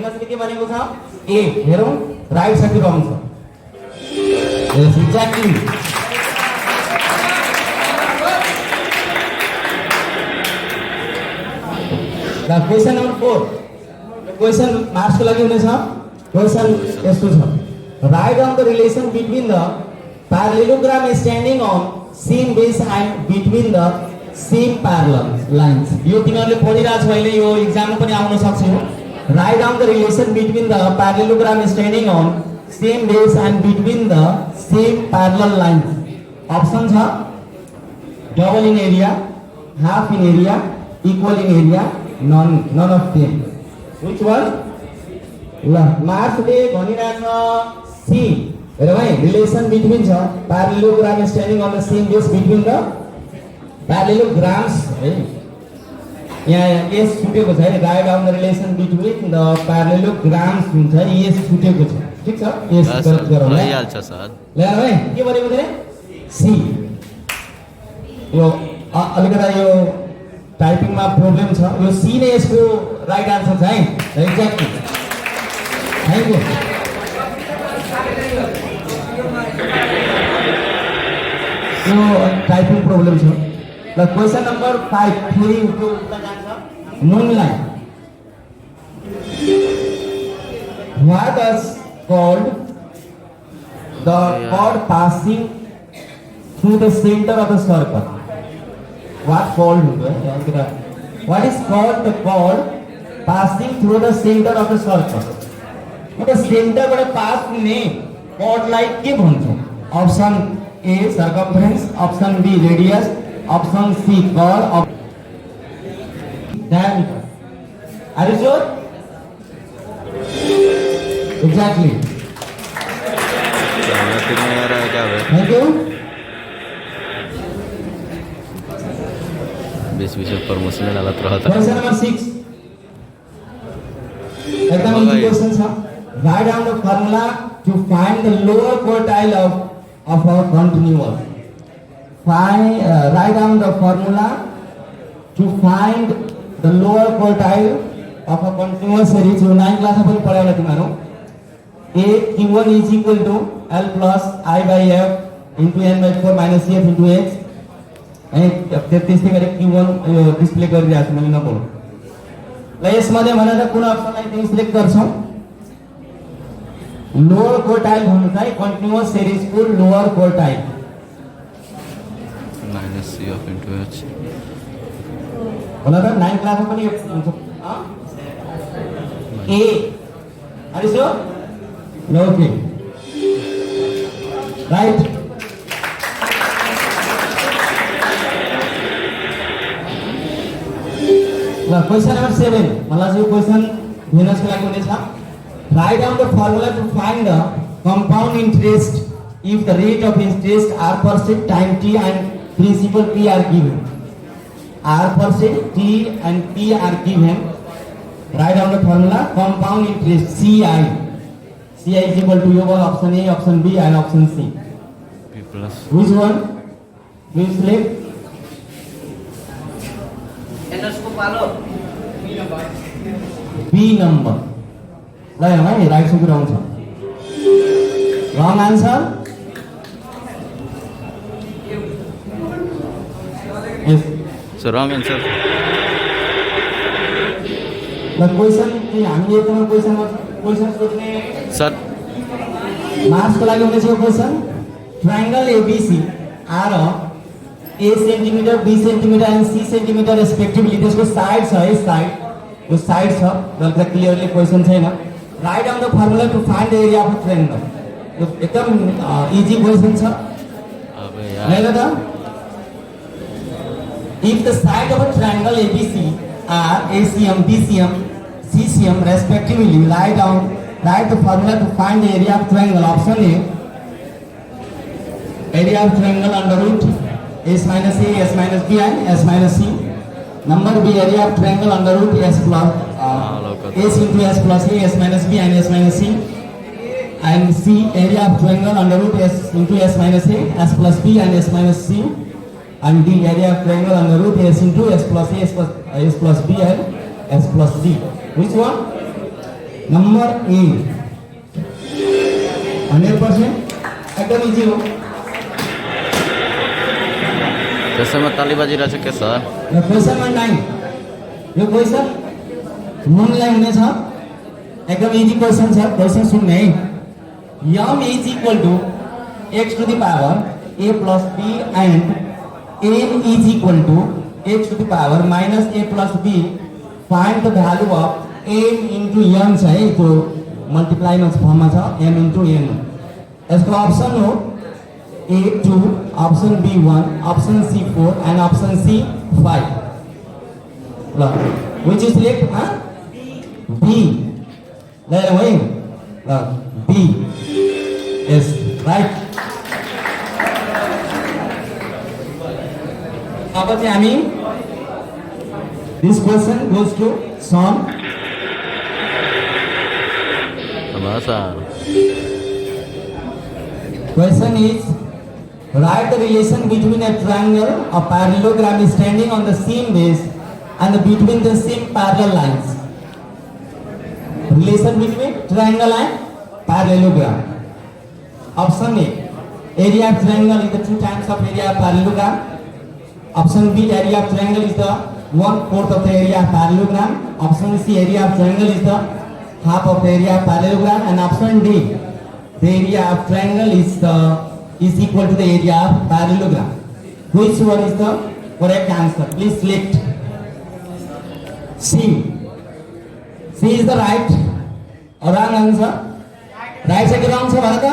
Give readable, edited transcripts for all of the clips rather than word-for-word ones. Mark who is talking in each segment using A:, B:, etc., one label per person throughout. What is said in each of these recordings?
A: माइनसले के भनेको छ a हेरौं राइट छ कि रङ छ yes exactly the question number 4 question marks को लागि हुनेछ क्वेशन यस्तो छ right down the relation between the parallelogram standing on same base and between the same parallel lines यो तिमीहरुले पढिरा छ अहिले यो एक्जाममा पनि आउन सक्छ right down the relation between the parallelogram standing on same base and between the same parallel lines option छ double in area half in area equal in area none of them which one ल मार्क्सले भनिराछ सी हेर भाइ relation between छ parallelogram standing on the same base between the parallelograms है यहाँ S छुटेको छ है right down the relation between the parallelograms हुन्छ S छुटेको छ ठीक छ एस गलत गरौँ ल
B: भइहाल्छ सर
A: ल भाइ के भनेको थिए सी यो अलिकता यो टाइपिङमा प्रब्लम छ यो सी नै यसको राइट आन्सर छ है exactly thank you yo typing problem छ ल क्वेशन नम्बर 5 फेरि त्यो उल्टा जान्छ moonlight what is called the chord passing through the center of the circle what called what is called the chord passing through the center of the circle मतलब centre बाट पास हुने chord लाई के भन्छौं option A circumference option B radius option C chord diameter are you sure exactly thank you
B: बीच promotion में डालत रहता
A: क्वेश्चन नंबर 6 एकदम इजी क्वेश्चन छ write down the formula to find the lower quartile of a continuous write down the formula to find the lower quartile of a continuous series जो 9 class में पनि पढायो होला तिमीहरु a q1 is equal to l plus I by f into n by 4 minus f into h अनि त्यसै गरी q1 display गरिरहेको छु मैले नपढ्नु ल यसमध्ये भनेर कुन अप्सनलाई तिमी सिलेक्ट गर्छौ लोअर क्वार्टाइल भन्नु चाहिँ कन्टिन्युअस सिरिज को lower quartile
B: minus c of into h
A: होला त 9 क्लासमा पनि हुन्छ a are you no okay right ल क्वेशन नंबर 7 मलाई यो क्वेशन भेनसको लागि हुनेछ write down the formula to find the compound interest if the rate of interest r% time t and principal p are given r% t and p are given write down the formula compound interest ci is equal to your option a option b and option c
B: p plus
A: which one will select B number ल हेर भाइ right so कुरा आउँछ रङ answer yes
B: so रङ answer
A: ल question हामीले एकदम question सोध्ने
B: सर
A: मार्क्स को लागि हुनेछ यो question triangle ABC are a centimetre b centimetre and c centimetre respectively त्यसको साइड छ है साइड यो साइड छ जसले क्लियरली क्वेशन छैन write down the formula to find the area of triangle यो एकदम इजी क्वेशन छ
B: अबे यार
A: हेर त if the side of a triangle ABC are ACM BCM CCM respectively write the formula to find the area of triangle option A area of triangle under root S minus A, S minus B and S minus C. Number B area of triangle under root S plus S into S plus A, S minus B and S minus C. And C area of triangle under root S into S minus A, S plus B and S minus C. And D area of triangle under root S into S plus A, S plus B and S plus D. Which one? Number A 100% एकदम easy हो
B: त्यसैमा ताली बाजिरहेको छ के sir
A: र question number 9 यो question मनलाई हुनेछ एकदम easy question छ क्वेसन सुन्ने है m is equal to x to the power a plus b and n is equal to x to the power minus a plus b find the value of m into n छ है त्यो multiply मा फर्ममा छ m into n यसको option हो A2 option B1 option C4 and option C5 ल which is select B ले लो है ल B yes right अब चाहिँ हामी this question goes to Son
B: अब sir
A: question is write the relation between a triangle or parallelogram standing on the same base and between the same parallel lines. Relation between triangle and parallelogram. Option A. Area of triangle is the 2 times of area of parallelogram. Option B. Area of triangle is the 1/4 of the area of parallelogram. Option C. Area of triangle is the half of the area of parallelogram. And option D. The area of triangle is equal to the area of parallelogram. Which one is the correct answer? Please select C. C is the right or wrong answer? Right से wrong छ भन त?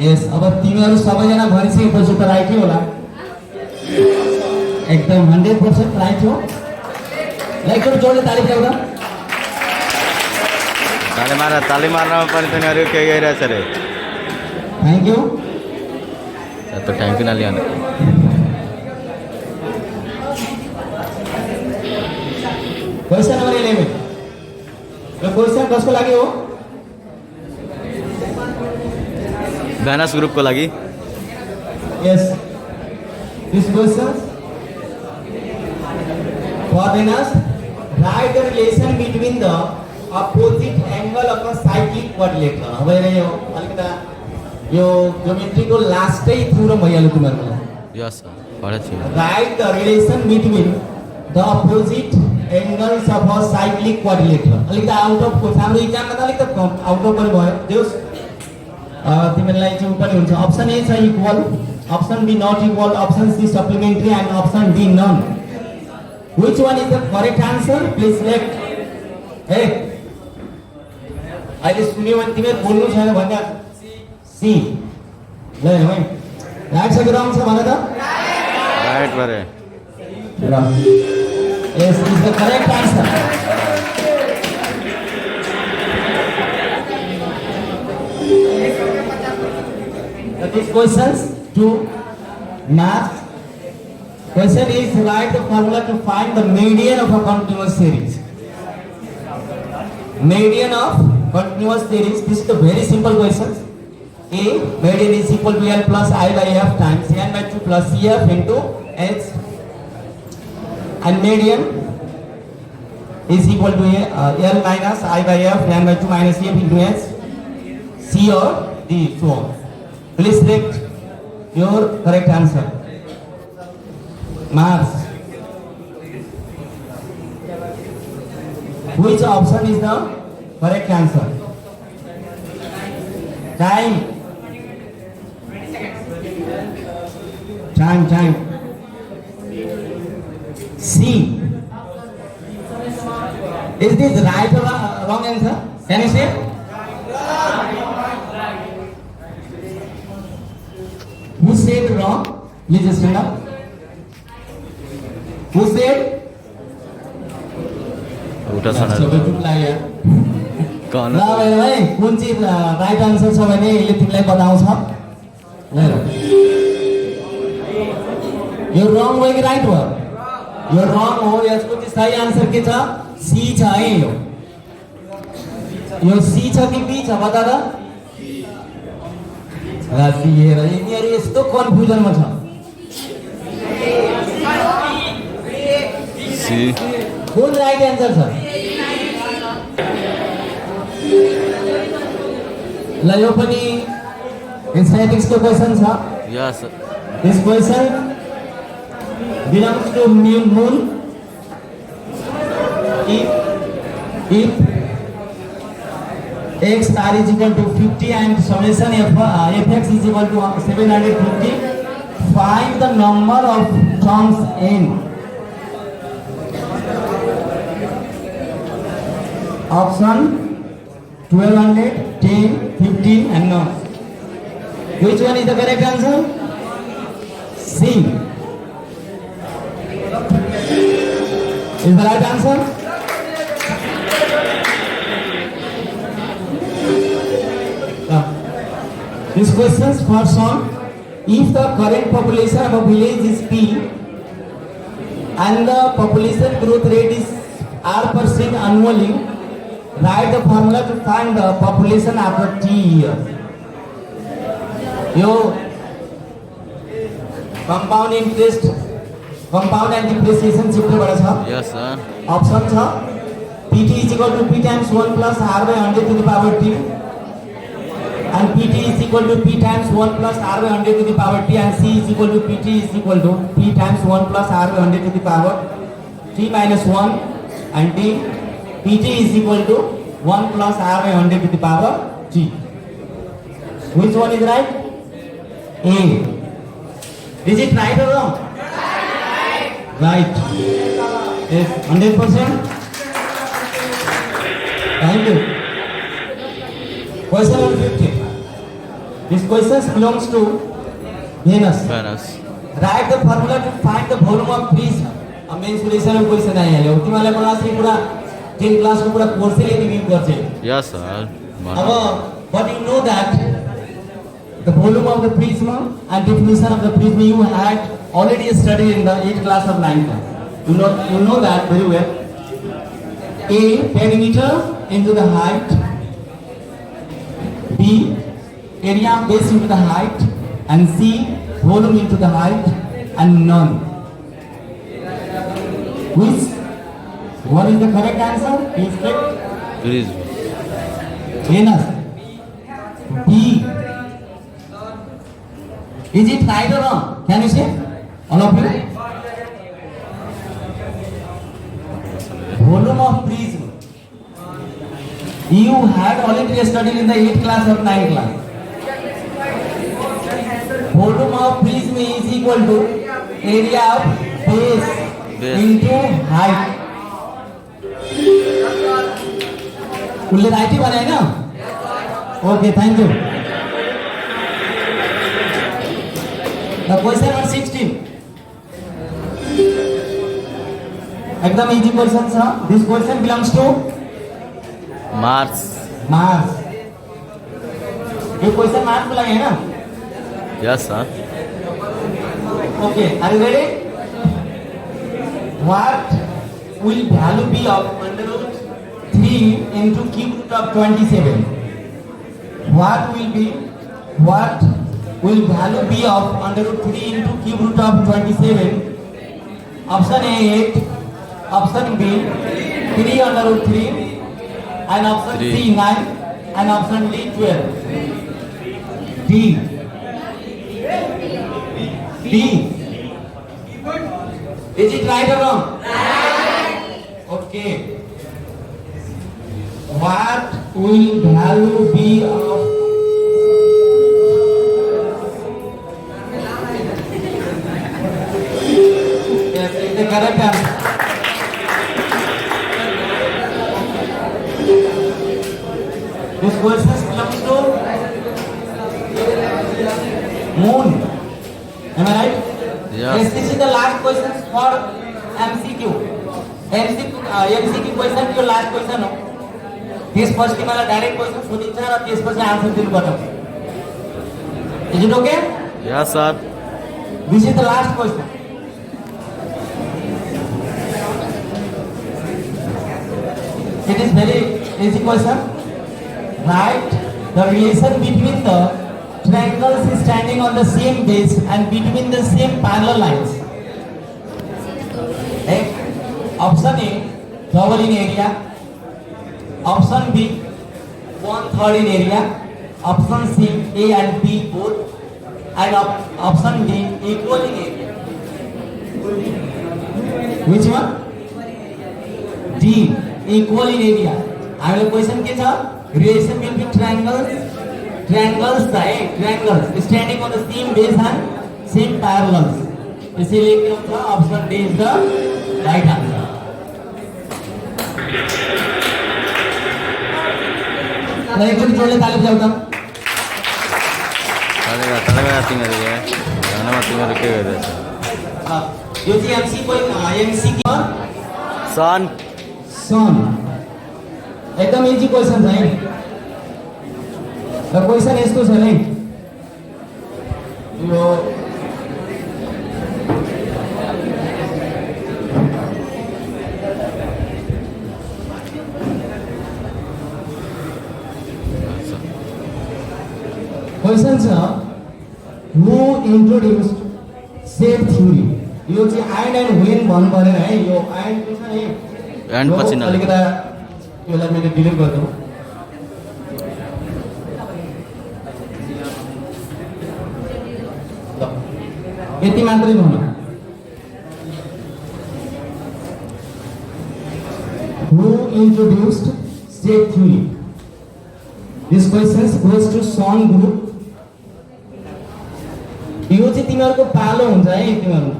A: Yes. अब तिमीहरु सबैजना भनिसकेपछि त right नै होला। एकदम 100% राइट हो। लाइक करो जोडले ताली बजाऊ त।
B: ताली मार्नमा पनि तिनीहरू के गरिरहेछ रे
A: थैंक यू
B: तो thank you Naliya
A: question number 11 yo question कसको लागि हो
B: ब्यानस ग्रुपको लागि
A: yes this question for Venus write the relation between the opposite angle of a cyclic quadrilateral अब यो अलिकता यो ज्योमेट्री को लास्टै थ्योरम भइहाल्यो तिमीहरुलाई
B: यस सर पढे छु
A: right the relation between the opposite angles of a cyclic quadrilateral अलिकता out of हाम्रो exam मा त अलिकता आउट अफ पनि भयो देउस तिमीहरुलाई चाहिँ पनि हुन्छ अप्सन ए छ equal option B not equal option C supplementary and option D none which one is the correct answer please select A अहिले सुन्यो भने तिमीहरु बोल्नु छैन भन्दा सी ल है राइट छ कि रङ छ भन त
B: राइट भरे
A: रङ yes is the correct answer These questions to math question is write the formula to find the median of a continuous series. Median of continuous series. This is the very simple questions. A median is equal to L plus I by F times N by 2 plus CF into H, and median is equal to L minus I by F N by 2 minus CF into H, C or D, so on. Please select your correct answer. Marks. Which option is the correct answer? Time. Time. C. Is this right or wrong answer? Can you say? Who said wrong? Please stand up. Who said?
B: उठा सना
A: सबै चुप लाग्यो
B: कन
A: ल भाइ कुन चाहिँ right answer छ भने यसले तिमीलाई बताउँछ ल यो रङ हो कि राइट हो यो रङ हो यसको चाहिँ सही आन्सर के छ सी छ है यो सी छ कि बी छ बता त सी हेर यिनीहरू यस्तो कन्फ्युजनमा छ
B: सी
A: कुन राइट आन्सर छ ल यो पनि स्टैटिक्स को क्वेश्चन छ.
B: Yes
A: This question belongs to moon. If x star is equal to 50 and summation fx is equal to 750, find the number of terms n. Option 1200, 10, 15 and none. Which one is the correct answer? C is the right answer. This question's first one. If the current population of a village is P and the population growth rate is R% annually, write the formula to find the population after T years. Yo compound interest, compound and depreciation चित्रबाट छ.
B: Yes sir
A: option छ pt is equal to p times 1 plus r by 100 to the power t, and pt is equal to p times 1 plus r by 100 to the power t, and c is equal to pt is equal to p times 1 plus r by 100 to the power t minus 1, and d pt is equal to 1 plus r by 100 to the power t. Which one is right? A. Is it right or wrong? Right. Yes, 100%. Thank you. Question number 50. This question belongs to Venus.
B: Venus.
A: Write the formula to find the volume of prism. Mensuration में question आइहाल्यो. तिमीलाई मलाई चाहिँ पुरा 10 class को पुरा course ले review गर्छ.
B: Yes sir
A: अब but you know that the volume of the prism and definition of the prism you had already studied in the 8th class of 9th class. You know that very well. A, perimeter into the height. B, area of base into the height. And C, volume into the height. And none. What is the correct answer? Please click.
B: Please.
A: Venus. B. Is it right or wrong? Can you say? All of you? Volume of prism. You had already studied in the 8th class or 9th class. Volume of prism is equal to area of base into height. उसले right ही बनाए ना? Okay, thank you. The question number 16. एकदम easy question sir. This question belongs to
B: Mars.
A: Mars. ये question Mars को लगे है ना?
B: Yes sir.
A: Okay, are you ready? What will value be of under root 3 into cube root of 27? What will value be of under root 3 into cube root of 27? Option A 8, option B 3 under root 3, and option C 9, and option D 12. D. Is it right or wrong? Right. Okay. What will value be of the correct answer? This question belongs to moon. Am I right?
B: Yes.
A: This is the last question for MCQ. MCQ question की last question हो. त्यसपछि मलाई direct question सोधिन्छ र त्यसपछि answer दिनुपर्छ. Is it okay?
B: Yes sir.
A: This is the last question. It is very easy question. Write the relation between the triangles standing on the same base and between the same parallel lines. Option A, double in area. Option B, 1/3 in area. option C, A and B both, and option D, equal in area. Which one? D, equal in area. अगला question के था relation between triangles standing on the same base and same parallels. इसीलिए क्या था option D is the right answer. एक बार जोड़े ताली बजाओ.
B: तलेगा तिंगरिगे गाना तिंगरिके गए
A: यो जी एमसी कोई एमसी की
B: सन
A: एकदम इजी क्वेश्चन है. The question is to sir यो क्वेश्चन छ हु इंट्रोड्यूस्ड सेट थ्योरी. यो चाहिँ एन्ड एन्ड व्हेन भन्नु परेन है. यो एन्ड के छ नि
B: एन्ड पछि न
A: अलिकता यसलाई मैले डिलिट गर्छु. यति मात्रै भन्नु. Who introduced set theory. This question goes to sun group. यो चाहिँ तिमीहरूको पालो हुन्छ है. तिमीहरू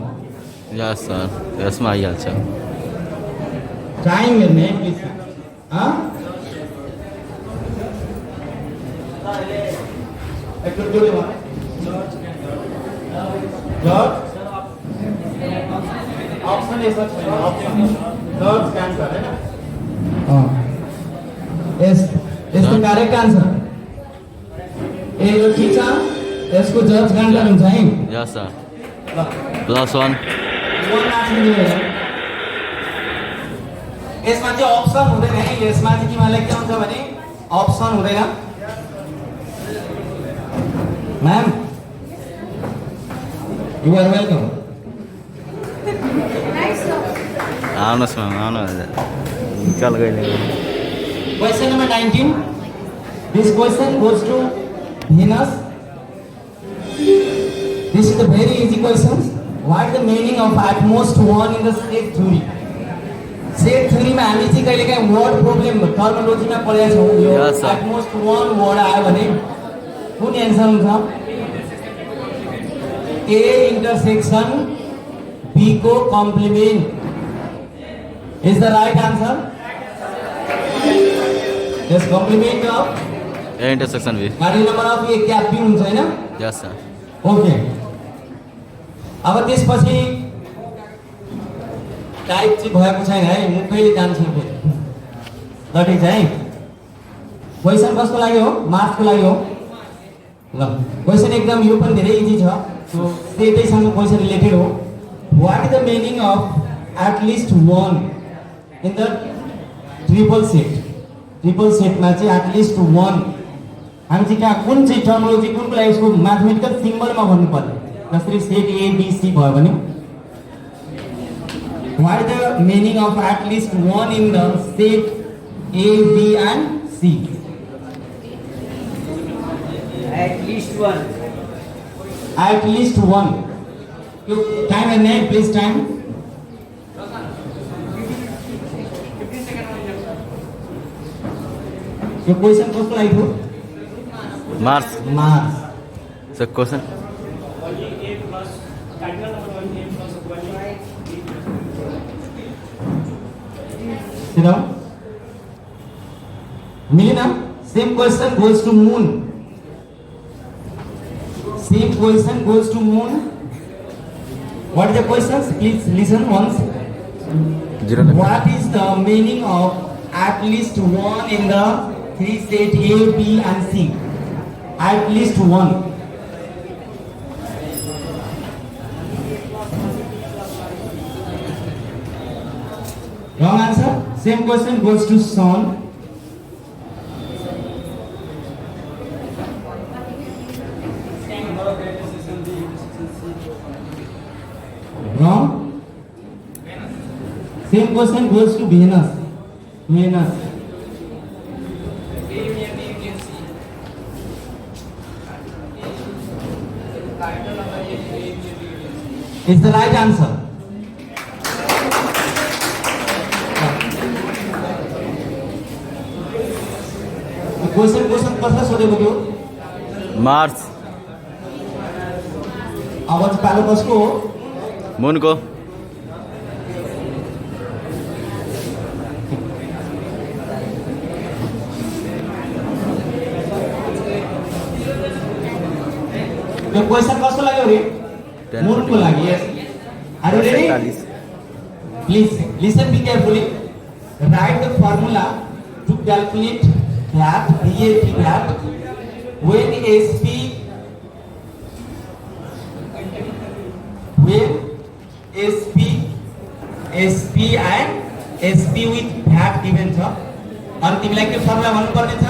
B: यस सर यसमा आइहाल्छ.
A: टाइम हेर्ने प्लिज. यसको करेक्ट आन्सर ए यो ठिक छ. यसको जज ग्रान्टर हुन्छ है.
B: यस सर +1
A: यसमा चाहिँ अप्सन हुँदैन है. यसमा चाहिँ तिमीहरूलाई के हुन्छ भने अप्सन हुँदैन. Ma'am you are welcome.
B: आउनुहोस् म्याम आउनुहोस् चल गइले.
A: Question number 19. This question goes to Venus. This is a very easy question. What is the meaning of at most one in the set theory? Set theory में हामी चाहिँ कहिलेकाहीँ word problem टर्मिनोलोजीमा पढेका छौँ. यो
B: Yes, sir.
A: at most one word आयो भने कुन answer हुन्छ? A intersection B को complement is the right answer. Yes, complement of
B: A intersection B.
A: कार्य number of A cap B हुन्छ हैन.
B: Yes sir.
A: ओके. अब त्यसपछि टाइप चाहिँ भएको छैन है. मुखैले जान्छ फेरि. ल ठिक छ है. क्वेशन कसको लागि हो? मार्क्सको लागि हो. ल क्वेशन एकदम यो पनि धेरै इजी छ. सो सेटैसँग क्वेशन रिलेटेड हो. What is the meaning of at least one in the triple set. Triple सेटमा चाहिँ एट लिस्ट वन हामी चाहिँ कहाँ कुन चाहिँ टर्मिनोलोजी कुनको लागि उसको म्याथमेटिकल सिम्बलमा भन्नु पर्ने. जसरी सेट ए बी सी भयो भने what is the meaning of at least one in the set A B and C.
C: At least one.
A: At least one. यो टाइम हेर्ने प्लिज टाइम. यो क्वेशन कसको लागि थियो?
B: Marks
A: marks.
B: Sir question
A: Sit down. Milena, same question goes to moon. Same question goes to moon. What are the questions? Please listen once. What is the meaning of at least one in the three state A, B and C? At least one. Wrong answer. Same question goes to Son. Wrong. Same question goes to Venus. Venus. Is the right answer. Question कसलाई सोधेको थियो?
B: Mars
A: अब चाहिँ पालो कसको हो?
B: मुनको
A: यो question कसको लागि हो रे? मुनको लागि. Yes. Are you ready?
B: 47.
A: Please listen be carefully. Write the formula to calculate that that when SP and SP with VAT given छ अनि तिमीलाई के फर्मुला भन्नु पर्ने छ?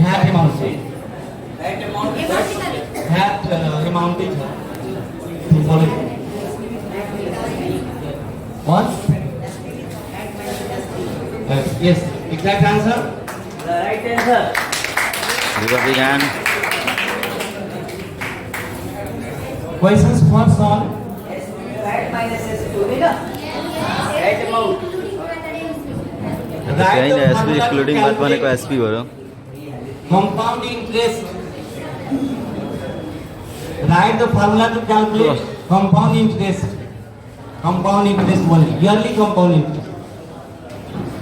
A: VAT amount चाहिँ
C: That amount is
A: VAT amount चाहिँ छ. You follow it? What? Yes, exact answer.
C: the right answer.
B: Because we can
A: Questions first on
C: That minus S2 होगा. That amount.
A: write
B: कहीं
A: the
B: SP
A: formula to
B: excluding बात बने को
A: calculate
B: SP बोलो
A: compound interest. Write the formula to calculate compound interest. Compound interest only. Yearly compound interest.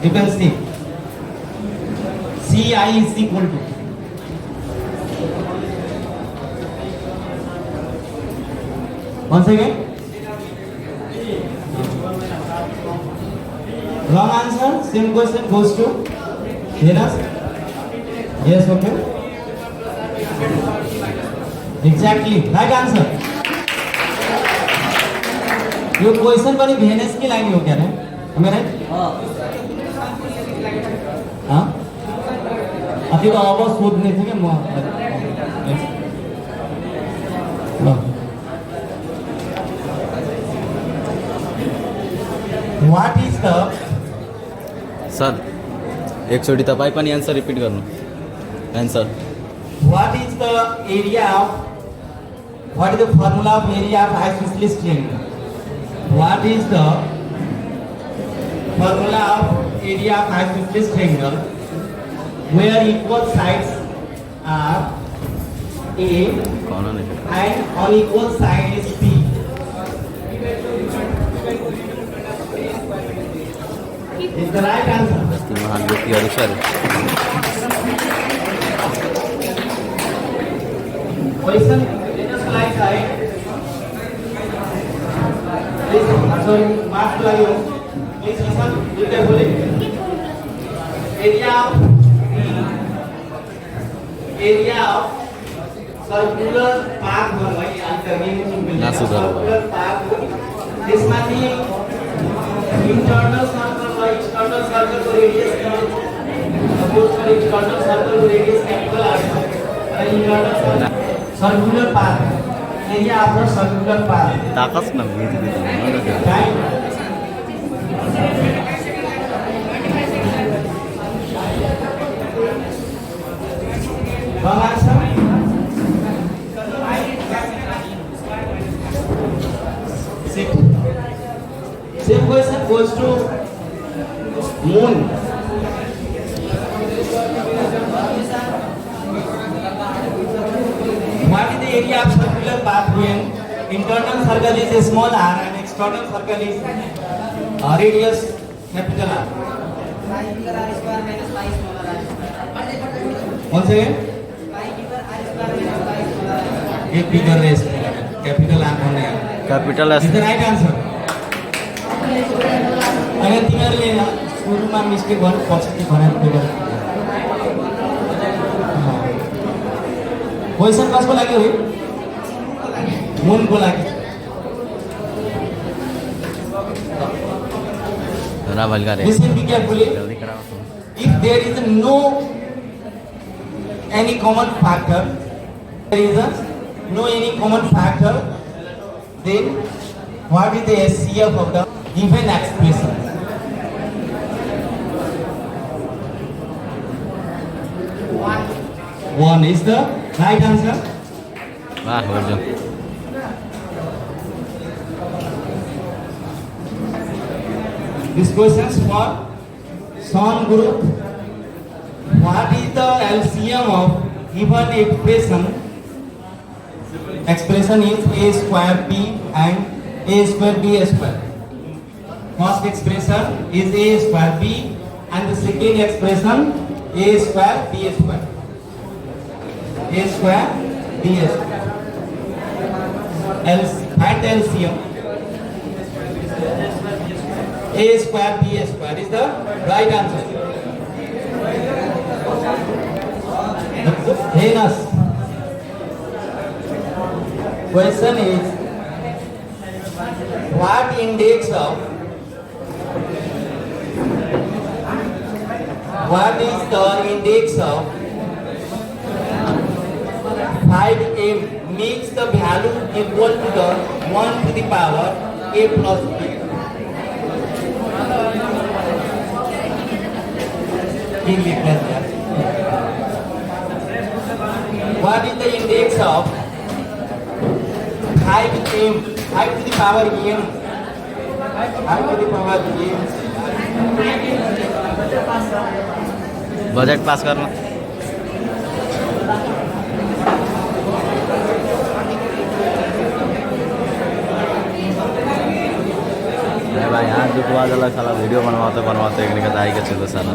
A: You can see. CI is equal to. Once again. Wrong answer. Same question goes to Venus. Yes, okay. Exactly. Right answer. Yo question पनि Venus के लागि हो क्या रे? मेरे हाँ अति तो अब सोध्ने थियो क्या म What is the
B: सर एकचोटि तपाईँ पनि एन्सर रिपिट गर्नु answer
A: what is the area of what is the formula of area of isosceles triangle? What is the formula of area of isosceles triangle where equal sides are A
B: कौन नहीं
A: and unequal side is B? Is the right answer.
B: महान व्यक्ति और sir
A: Question just like side. Please, sorry, mark like you. Please listen carefully. Area of circular path भन्नु
B: ना सुधारो
A: circular path त्यसमा नि internal circle र external circle को radius suppose for external circle को radius capital r छ र internal circular path area of the circular path
B: ताकस न ये दे
A: right wrong answer. Same question goes to moon. What is the area of circular path when internal circle is a small r and external circle is radius capital R? Once again, a bigger raise capital R होने हैं.
B: Capital
A: Is the right answer. अगर तिमीहरूले सुरुमा mistake गर्नु पछि भनेर question कसको लागि हो? मुनको लागि.
B: रावल का रे
A: Listen be carefully. If there is no any common factor, then what is the SCF of the given expression? One is the right answer.
B: वाह हो जो
A: This question is for Son group. What is the LCM of given expression? Expression is a square p and a square b square. First expression is a square b and the second expression a square b square. A square b square. Find the LCM. A square b square is the right answer. Heinous. Question is, what index of what is the index of 5m makes the value equal to the 1 to the power a plus b? What is the index of 5m, 5 to the power m, 5 to the power m?
B: Budget pass करना अरे भाई यहाँ जुटवा दिला साला video बनवाते बनवाते एक निकल आई के चलो साला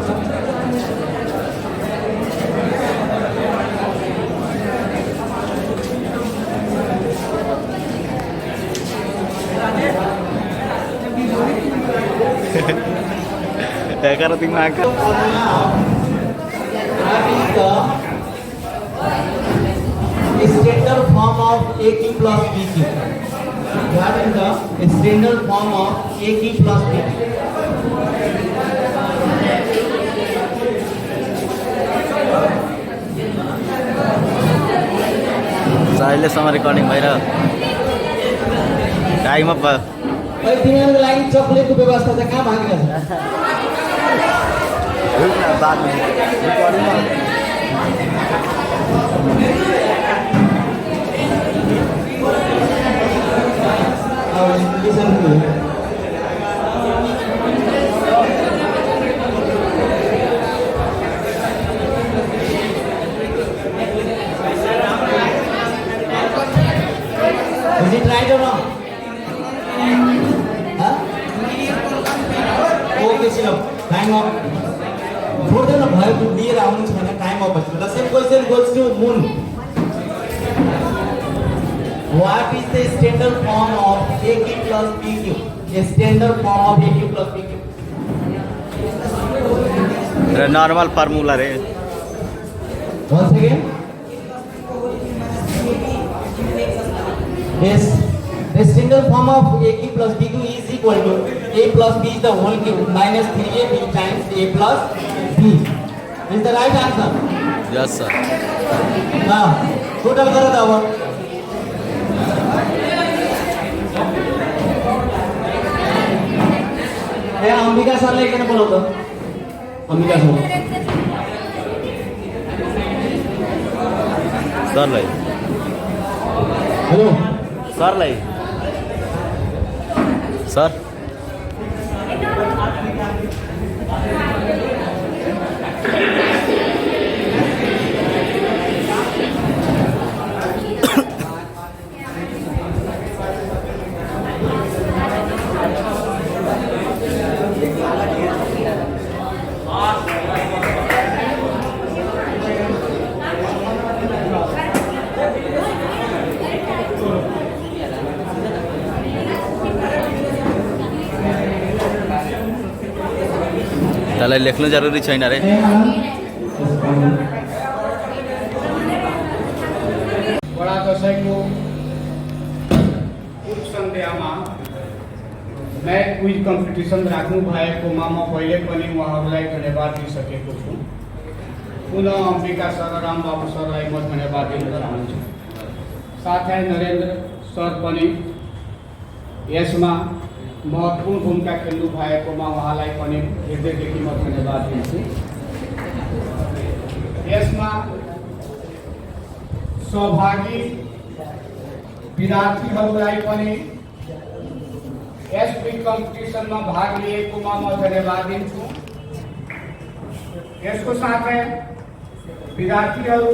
B: Tekar tinggal ke
A: What is the standard form of AQ plus BQ? What is the standard form of AQ plus BQ?
B: साइले समय रिकॉर्डिंग भइर टाइम अप
A: भाई तिमीहरुको लागि चकलेटको व्यवस्था चाहिँ कहाँ भागिरहेछ?
B: बाद में recording
A: Listen to me. Is it right or wrong? Huh? Okay, Shivam. Time up. छोड्दैन भयो लिएर आउनु छ भने टाइम अफ भयो. The same question goes to Moon. What is the standard form of AQ plus PQ? A standard form of AQ plus PQ.
B: Normal formula रे
A: Once again. Yes. The standard form of AQ plus PQ is equal to A plus B is the whole cube minus 3AB times A plus B. Is the right answer?
B: Yes sir
A: Now, total करो त अब. ए अंबिका सरलाई किन बोलाउँछ? Ambika sir.
B: सरलाई
A: hello.
B: सरलाई sir तलाई लेख्नु जरुरी छैन रे
D: बडा दशैंको पूर्व सन्ध्यामा म्याथ क्विज कम्पिटिसन राख्नु भएकोमा म पहिले पनि उहाँहरूलाई धन्यवाद दिइसकेको छु. पुनः अम्बिका सर र रामबाबु सरलाई म धन्यवाद दिन चाहन्छु. साथै नरेन्द्र सर पनि यसमा महत्त्वपूर्ण भूमिका खेल्नु भएकोमा उहाँलाई पनि हृदयदेखि म धन्यवाद दिन्छु. यसमा सहभागी विद्यार्थीहरूलाई पनि एसपी कम्पिटिसनमा भाग लिएकोमा म धन्यवाद दिन्छु। यसको साथै विद्यार्थीहरू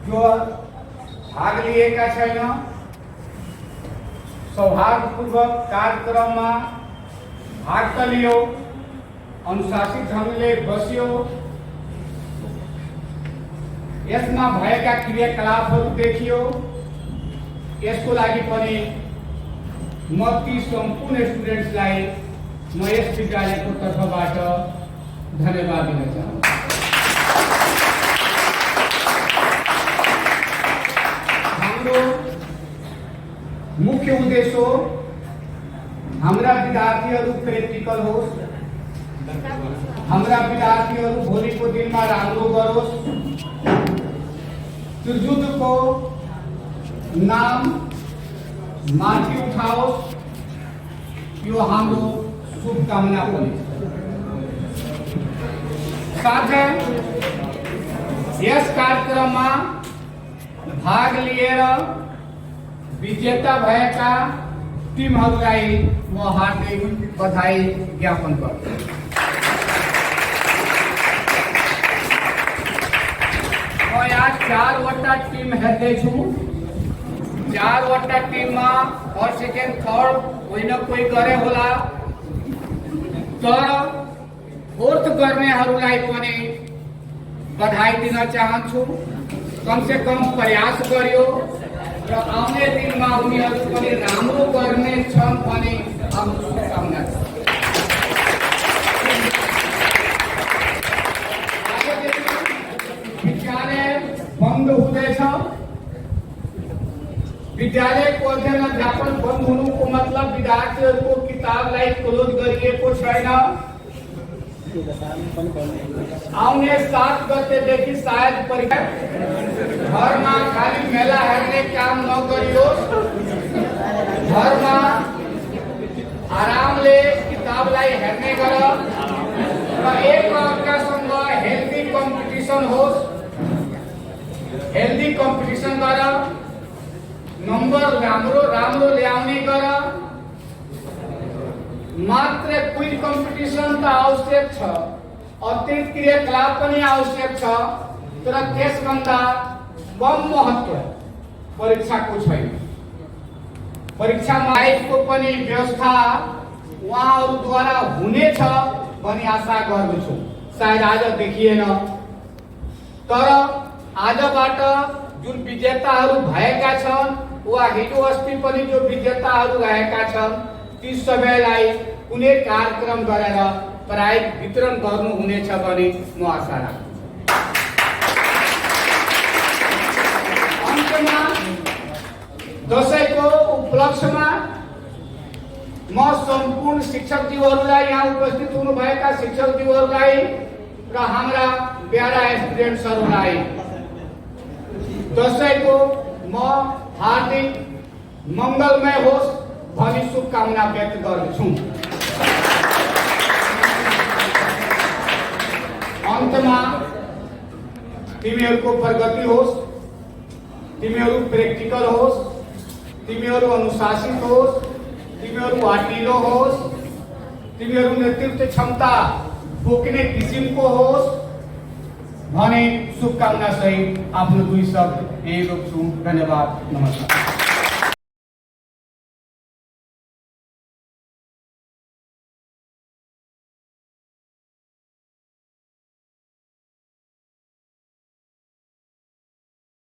D: जो भाग लिएका छैन, सौहार्दपूर्वक कार्यक्रममा भाग त लियो, अनुशासित ढङ्गले बस्यो, यसमा भएका क्रियाकलापहरू देखियो। यसको लागि पनि म ती सम्पूर्ण स्टुडेन्ट्सलाई म यस विद्यालयको तर्फबाट धन्यवाद दिन चाहन्छु। हाम्रो मुख्य उद्देश्य हो हाम्रा विद्यार्थीहरू प्र्याक्टिकल होस्, हाम्रा विद्यार्थीहरू भोलिको दिनमा राम्रो गरोस्, त्रिजुदको नाम माथि उठाओस्, यो हाम्रो शुभकामना पनि। साथै यस कार्यक्रममा भाग लिएर विजेता भएका टिमहरूलाई म हार्दिक बधाई ज्ञापन गर्छु। म यहाँ 4वटा टिम हेर्दैछु। 4वटा टिममा फर्स्ट सेकेन्ड थर्ड कोही न कोही गरे होला, तर फोर्थ गर्नेहरूलाई पनि बधाई दिन चाहन्छु। कम से कम प्रयास गर्यो र आउने दिनमा उनीहरू पनि राम्रो गर्ने छन् भने हाम्रो शुभकामना छ। विद्यालय बन्द हुँदैछ। विद्यालयको अध्ययन अध्यापन बन्द हुनुको मतलब विद्यार्थीहरूको किताबलाई क्लोज गरिएको छैन। आउने 7 गतेदेखि सायद परीक्षा, घरमा खाली मेला हेर्ने काम नगरियोस्, घरमा आरामले किताबलाई हेर्ने गर र एक अर्कासँग हेल्दी कम्पिटिसन होस्। हेल्दी कम्पिटिसन गर, नम्बर राम्रो ल्याउने गर। मात्र क्विज कम्पिटिसन त आवश्यक छ, अतिरिक्त क्रियाकलाप पनि आवश्यक छ, तर त्यसभन्दा कम महत्त्व परीक्षाको छैन। परीक्षामा लाइफको पनि व्यवस्था उहाँहरूद्वारा हुनेछ भन्ने आशा गर्दछु। सायद आज देखिएन, तर आजबाट जुन विजेताहरू भएका छन् वा हिजो अस्ति पनि जो विजेताहरू रहेका छन् ती सबैलाई कुनै कार्यक्रम गरेर प्राइज वितरण गर्नुहुनेछ भन्ने म आशा राख्छु। अन्त्यमा दशैंको उपलक्ष्यमा म सम्पूर्ण शिक्षकज्यूहरूलाई, यहाँ उपस्थित हुनुभएका शिक्षकज्यूहरूलाई र हाम्रा प्यारा स्टुडेन्ट्सहरूलाई दशैंको म हार्दिक मङ्गलमय होस् भनी शुभकामना व्यक्त गर्दछु। अन्तमा तिमीहरूको प्रगति होस्, तिमीहरू प्र्याक्टिकल होस्, तिमीहरू अनुशासित होस्, तिमीहरू आटिलो होस्, तिमीहरू नेतृत्व क्षमता बोक्ने किसिमको होस् भने शुभकामना सहित आफ्नो 2 शब्द यही रोक्छु। धन्यवाद, नमस्कार।